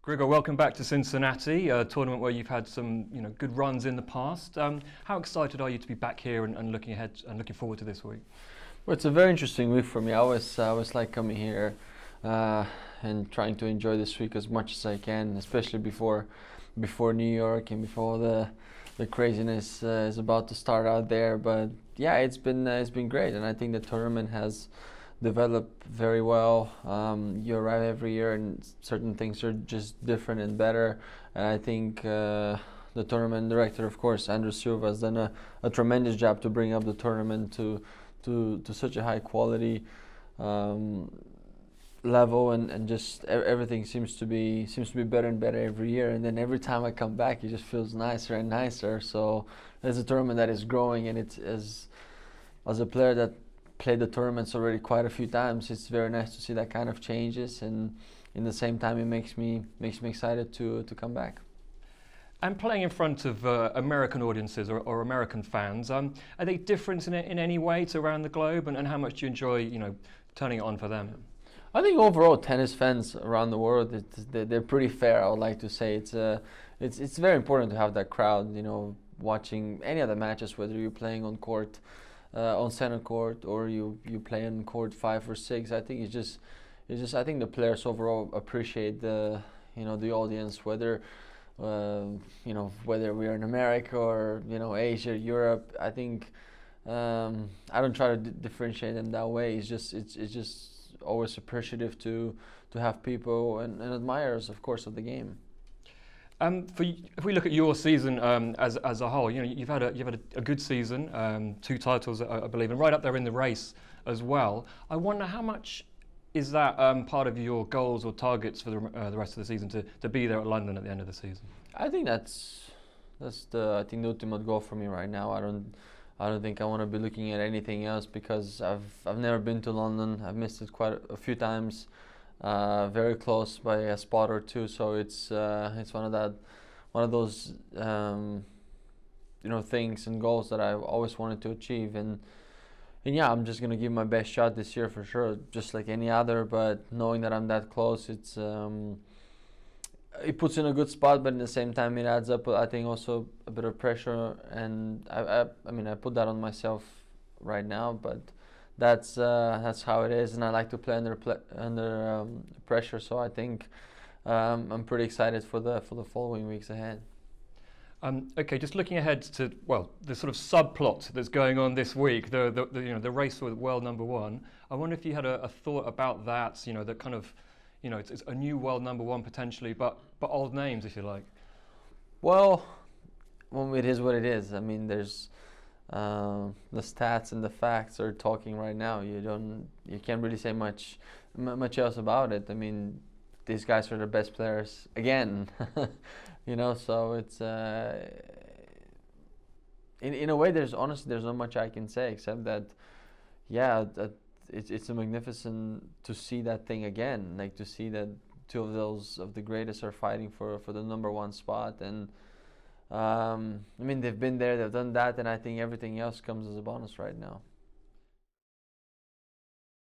Gregor, welcome back to Cincinnati, a tournament where you've had some, good runs in the past. How excited are you to be back here and looking ahead and looking forward to this week? Well, it's a very interesting week for me. I always like coming here and trying to enjoy this week as much as I can, especially before New York and before the craziness is about to start out there. But yeah, it's been great, and I think the tournament has developed very well. You arrive every year and certain things are just different and better, and I think the tournament director, of course, Andrew Silva, has done a tremendous job to bring up the tournament to such a high quality level, and just everything seems to be better and better every year. And then every time I come back, it just feels nicer and nicer. So there's a tournament that is growing, and it's as a player that played the tournaments already quite a few times, it's very nice to see that kind of changes, and in the same time it makes me excited to come back. And playing in front of American audiences or American fans, are they different in any way to around the globe, and how much do you enjoy turning it on for them? I think overall tennis fans around the world, they're pretty fair. I would like to say it's very important to have that crowd, watching any of the matches, whether you're playing on court, on center court, or you play on court 5 or 6. I think it's just I think the players overall appreciate the audience, whether whether we're in America or Asia, Europe. I think I don't try to differentiate them that way. It's just always appreciative to have people and admirers, of course, of the game. If we look at your season as a whole, you've had a good season, 2 titles, I believe, and right up there in the race as well. I wonder how much is that part of your goals or targets for the rest of the season to be there at London at the end of the season? I think that's the ultimate goal for me right now. I don't think I want to be looking at anything else, because I've never been to London. I've missed it quite a few times. Very close by a spot or two, so it's one of those things and goals that I've always wanted to achieve, and yeah, I'm just gonna give my best shot this year for sure, just like any other. But knowing that I'm that close, it puts you in a good spot, but at the same time it adds up, I think, also a bit of pressure, and I put that on myself right now, but that's how it is, and I like to play under pressure. So I think I'm pretty excited for the following weeks ahead. Okay, just looking ahead to the sort of subplot that's going on this week, the race for world number 1. I wonder if you had a thought about that. That kind of it's a new world number 1 potentially, but old names, if you like. Well, it is what it is. I mean, there's the stats and the facts are talking right now. You can't really say much else about it. I mean, these guys are the best players again. So it's in a way, there's not much I can say except that it's a magnificent to see that thing again, like to see that 2 of the greatest are fighting for the number 1 spot. And they've been there, they've done that, and I think everything else comes as a bonus right now.